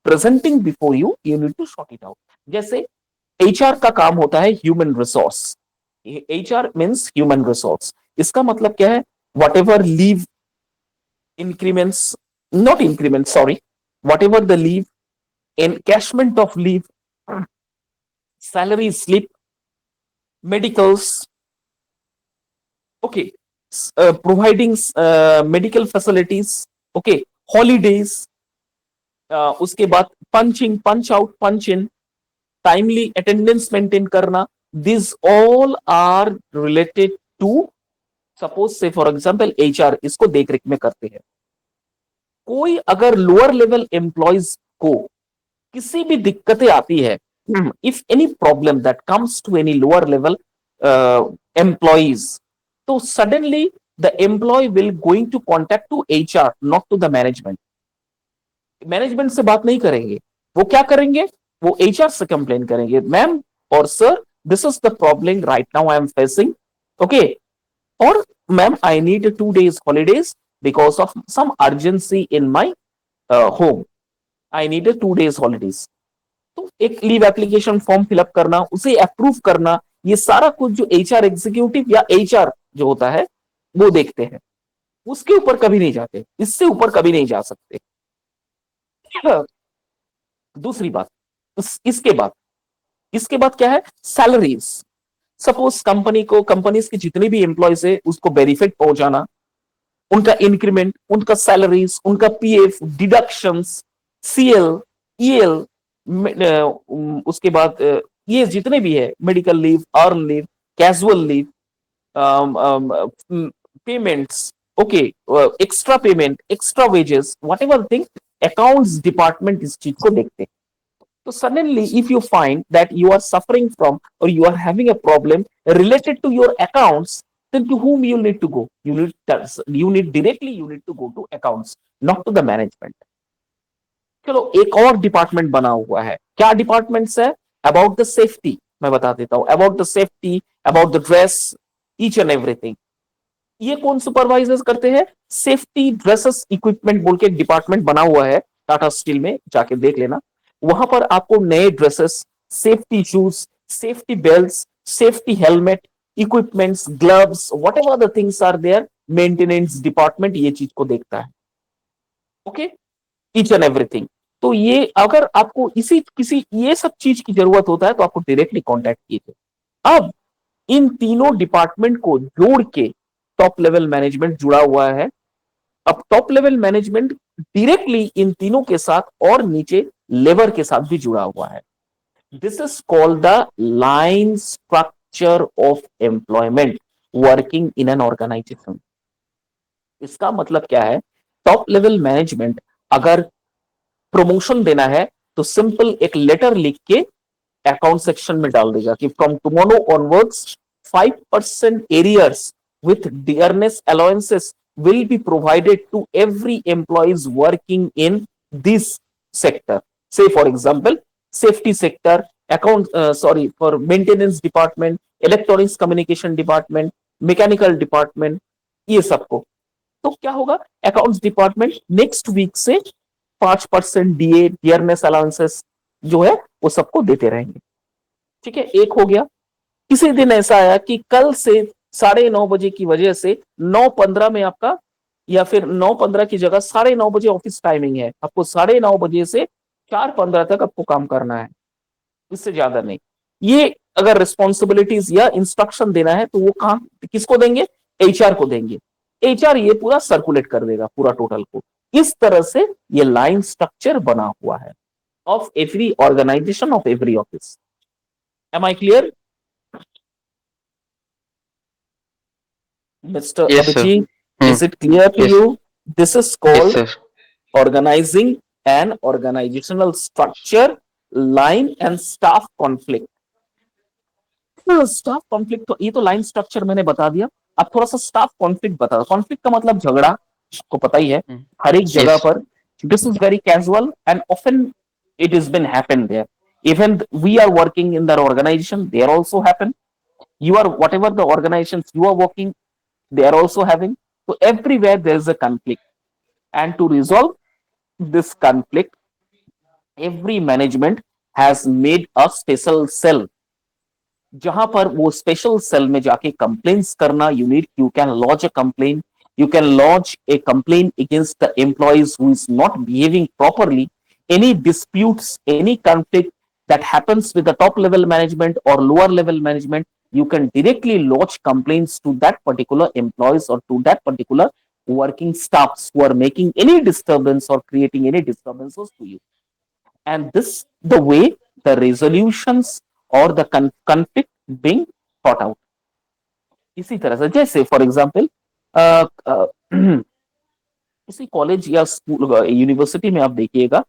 presenting before you, you need to sort it out. जैसे HR का काम होता है human resource, HR means human resource, इसका मतलब क्या है, what ever leave increments, not increments, sorry, whatever the leave, encashment of leave, salary slip, medicals, okay, providing medical facilities, okay, holidays, उसके बाद punching, punch out, punch in, timely attendance maintain करना, this all are related to, suppose say for example HR इसको देख रेख में करते हैं। कोई अगर लोअर लेवल एम्प्लॉयज को किसी भी दिक्कतें आती है, if any problem that comes to any lower level employees, तो suddenly the employee will going to contact to HR, not to the management. Management से बात नहीं करेंगे, वो क्या करेंगे, वो एचआर से कंप्लेन करेंगे, मैम और sir this is the problem right now I am facing, okay, और ma'am I need 2 days holidays because of some urgency in my home, I need 2 days holidays। तो एक लीव एप्लीकेशन फॉर्म फिलअप करना, उसे approve करना, ये सारा कुछ जो एचआर एग्जीक्यूटिव या एचआर जो होता है वो देखते हैं, उसके ऊपर कभी नहीं जाते, इससे ऊपर कभी नहीं जा सकते। दूसरी बात, इसके बाद क्या है, सैलरीज। सपोज कंपनी को, कंपनीज के जितने भी एम्प्लॉयज है उसको बेनिफिट पहुंचाना, उनका इंक्रीमेंट, उनका सैलरीज, उनका पीएफ, डिडक्शंस, सीएल, ईएल, उसके बाद ये जितने भी है, medical leave, earn leave, casual leave, payments, okay, extra payment, extra wages, what ever thing, accounts department इस चीज को देखते हैं। तो suddenly if you find that you are suffering from or you are having a problem related to your accounts, then to whom you need to go, you need directly you need to go to accounts, not to the management। चलो एक और department बना हुआ है, क्या departments है, about the safety, मैं बता देता हूं, about the safety, about the dress, each and everything. ये कौन सुपरवाइजर्स करते हैं, सेफ्टी ड्रेसेस इक्विपमेंट बोल के एक डिपार्टमेंट बना हुआ है टाटा स्टील में, जाके देख लेना, वहां पर आपको नए dresses, safety shoes, safety belts, safety helmet, equipments, gloves, whatever the things are there, maintenance department ये चीज को देखता है, ओके, ईच एंड एवरीथिंग। तो ये अगर आपको किसी ये सब चीज की जरूरत होता है तो आपको डायरेक्टली कॉन्टैक्ट कीजिए। अब इन तीनों डिपार्टमेंट को जोड़ के टॉप लेवल मैनेजमेंट जुड़ा हुआ है। अब top level management directly in तीनों के साथ और नीचे लेबर के साथ भी जुड़ा हुआ है। This is called the line structure of employment working in an organisation. इसका मतलब क्या है, टॉप लेवल मैनेजमेंट अगर प्रमोशन देना है तो सिंपल एक लेटर लिख के अकाउंट सेक्शन में डाल देगा कि from tomorrow onwards 5% arrears with dearness allowances will be provided to every employees working in this sector. Say for example, safety sector, for maintenance department, electronics communication department, mechanical department, ये सबको। तो क्या होगा, accounts department next week से 5% DA, dearness allowances जो है वो सबको देते रहेंगे। ठीक है, एक हो गया। किसी दिन ऐसा आया कि कल से 9:30 बजे की वजह से 9:15 में आपका, या फिर 9:15 की जगह 9:30 बजे ऑफिस टाइमिंग है, आपको 9:30 बजे से 4:15 तक आपको काम करना है, इससे ज्यादा नहीं। ये अगर रिस्पॉन्सिबिलिटीज या इंस्ट्रक्शन देना है तो वो कहां, किसको देंगे, एचआर को देंगे। एचआर ये पूरा सर्कुलेट कर देगा पूरा टोटल को। इस तरह से ये लाइन स्ट्रक्चर बना हुआ है of every organisation, of every office. Am I clear Mr. Yes, sir. Abhijit, is it clear to Yes. you? This is Yes, called sir. organizing an organizational structure, line and staff conflict. Staff conflict, तो ये तो line structure मैंने बता दिया। अब थोड़ा सा staff conflict बता दो। कॉन्फ्लिक्ट का मतलब झगड़ा, आपको पता ही है हर एक जगह Yes. पर। This is very casual and often It has been happened there. Even we are working in that organization, there also happen. You are whatever the organizations you are working, they are also having. So everywhere there is a conflict, and to resolve this conflict, every management has made a special cell जहां पर वो special cell में जाके complaints करना you can launch a complain you can launch a complain against the employees who is not behaving properly any disputes any conflict that happens with the top level management or lower level management you can directly lodge complaints to that particular employees or to that particular working staffs who are making any disturbance or creating any disturbances to you and this the way the resolutions or the conflict being thought out इसी तरह से जैसे for example किसी college या school university में आप देखिएगा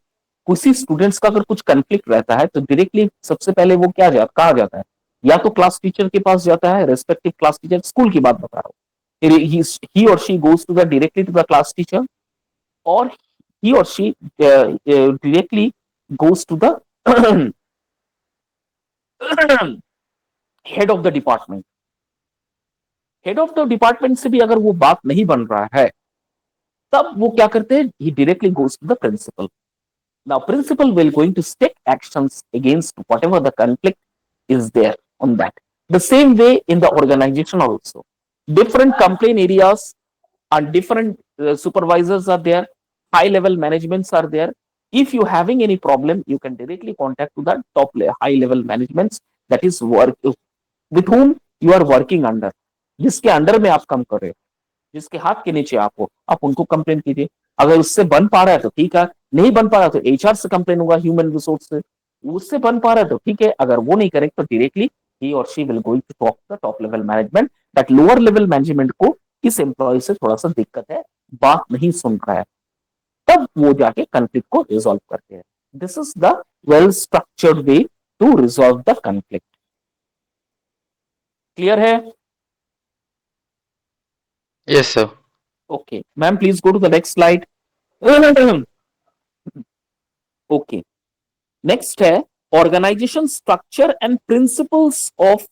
किसी स्टूडेंट्स का अगर कुछ कन्फ्लिक्ट रहता है तो डायरेक्टली सबसे पहले वो कहा जाता है या तो क्लास टीचर के पास जाता है रेस्पेक्टिव क्लास टीचर स्कूल की बात बता रहा हूँ ही और she goes to the directly to the class teacher or he or she directly goes to the head of the department. Head of the department से भी अगर वो बात नहीं बन रहा है तब वो क्या करते हैं he directly goes to the principal now principal will going to take actions against whatever the conflict is there on that the same way in the organisation also different complain areas and different supervisors are there high level managements are there if you having any problem you can directly contact to that high level managements that is work with whom you are working under जिसके under में आप काम कर रहे हो जिसके हाथ के नीचे आप हो आप उनको कंप्लेन कीजिए अगर उससे बन पा रहा है तो ठीक है नहीं बन पा रहा तो एचआर से कंप्लेन होगा ह्यूमन रिसोर्स से उससे बन पा रहा है तो ठीक है अगर वो नहीं करे तो directly he or she will going to talk to the top level management that lower level management को इस एम्प्लॉय से थोड़ा सा दिक्कत है बात नहीं सुन रहा है तब वो जाके कंफ्लिक्ट को रिजॉल्व करते हैं this is the well structured way to resolve the conflict clear है Yes, sir. Okay ma'am please go to the next slide okay next है organisation structure and principles of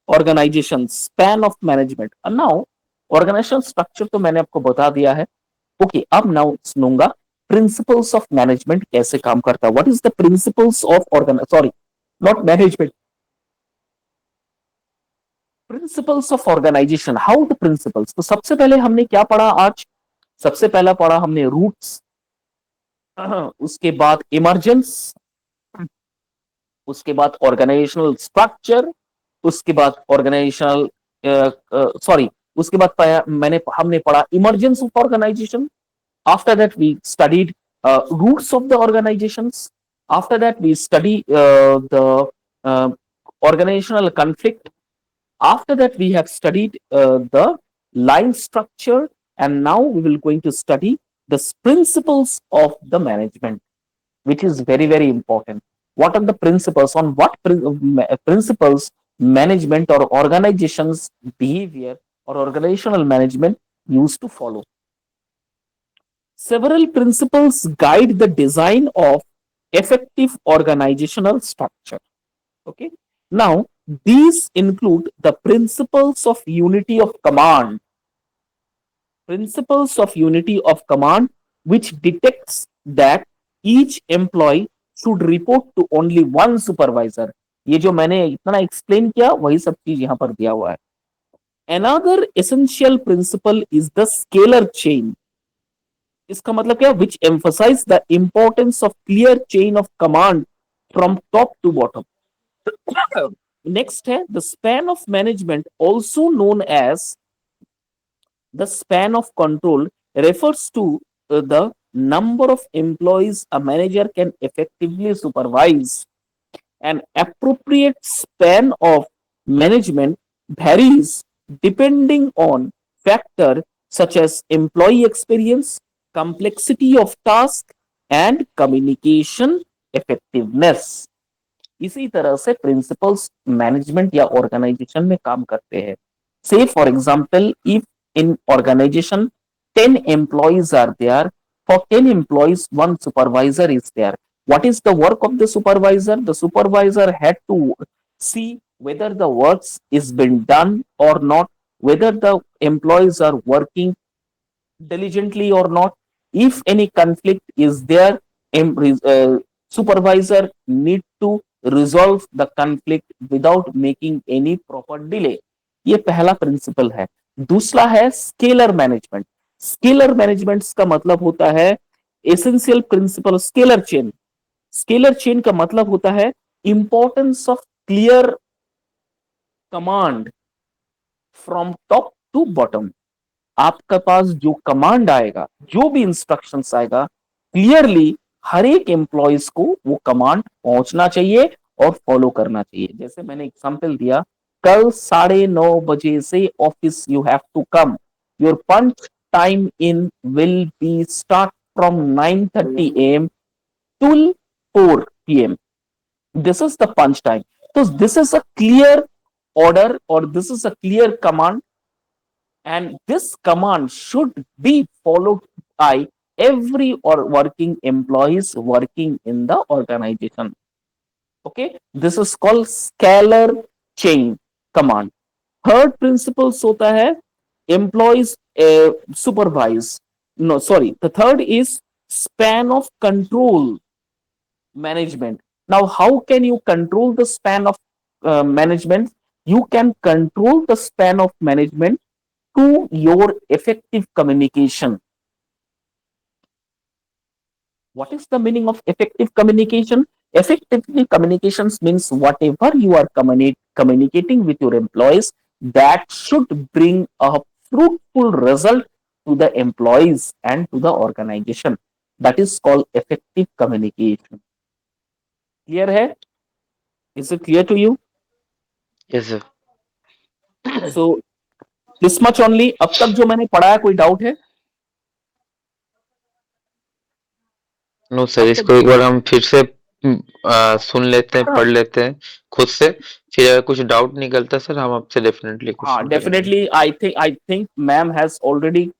organisation span of management now organisation structure तो मैंने आपको बता दिया है okay अब now सुनूंगा प्रिंसिपल्स ऑफ मैनेजमेंट कैसे काम करता है what is the principles of sorry not management principles of organisation how the principles तो सबसे पहले हमने क्या पढ़ा आज सबसे पहला पढ़ा हमने रूट्स उसके बाद इमरजेंस उसके बाद ऑर्गेनाइजेशनल स्ट्रक्चर उसके बाद ऑर्गेनाइजेशनल सॉरी उसके बाद हमने पढ़ा emergence of organisation after that we studied roots of the organisations after that we study the organizational conflict after that we have studied the line structure and now we will going to study the principles of the management which is very very important what are the principles on what principles management or organizations behavior or organizational management used to follow several principles guide the design of effective organizational structure okay now these include the principles of unity of command principles of unity of command which detects that each employee should report to only one supervisor ये जो मैंने इतना explain किया वही सब चीज यहां पर दिया हुआ है another essential principle is the scalar chain इसका मतलब क्या which emphasize the importance of clear chain of command from top to bottom next है the span of management also known as the span of control refers to the number of employees a manager can effectively supervise an appropriate span of management varies depending on factors such as employee experience complexity of task and communication effectiveness इसी तरह से principles management या organisation में काम करते हैं से for example if in organization 10 employees are there for 10 employees one supervisor is there What is the work of the supervisor? The supervisor had to see whether the works is been done or not, whether the employees are working diligently or not. If any conflict is there, supervisor need to resolve the conflict without making any proper delay. ये पहला principal है. दूसरा है scalar management. Scalar management का मतलब होता है essential principle scalar chain. Scalar chain का मतलब होता है importance of clear command from top to bottom. आपके पास जो कमांड आएगा, जो भी इंस्ट्रक्शंस आएगा, क्लियरली हर एक एम्प्लॉयज को वो कमांड पहुंचना चाहिए और फॉलो करना चाहिए. जैसे मैंने एग्जांपल दिया, कल 9:30 बजे से office you have to come. Your punch time in will be start from 9:30 AM till 4 PM. This is the punch time. So this is a clear order or this is a clear command, and this command should be followed by every or working employees working in the organization. Okay, this is called scalar chain command. Third principle होता है employees supervise. No, sorry. The third is span of control management. Now, how can you control the span of management? You can control the span of management to your effective communication. What is the meaning of effective communication? Effectively communications means whatever you are communicating with your employees, that should bring a fruitful result to the employees and to the organization. That is called effective communication. Clear hai? Is it clear to you? yes sir. So this much only. अब तक जो मैंने पढ़ाया कोई doubt है? No sir, अब इसको तक एक बार हम फिर से सुन लेते हैं, हाँ पढ़ लेते हैं खुद से, फिर अगर कुछ डाउट निकलता है सर हम आपसे डेफिनेटली हाँ, क्वेश्चन करेंगे. definitely. I think ma'am has already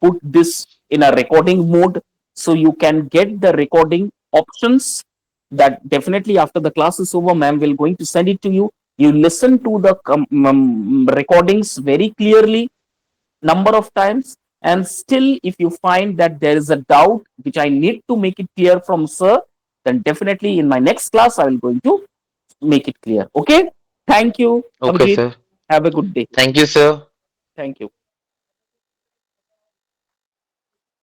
put this in a recording mode, so you can get the recording options. That definitely after the class is over, ma'am will going to send it to you. You listen to the recordings very clearly, number of times, and still if you find that there is a doubt which I need to make it clear from sir, then definitely in my next class I will going to make it clear. Okay, thank you okay Abhijit. Sir, Have a good day. Thank you sir. Thank you.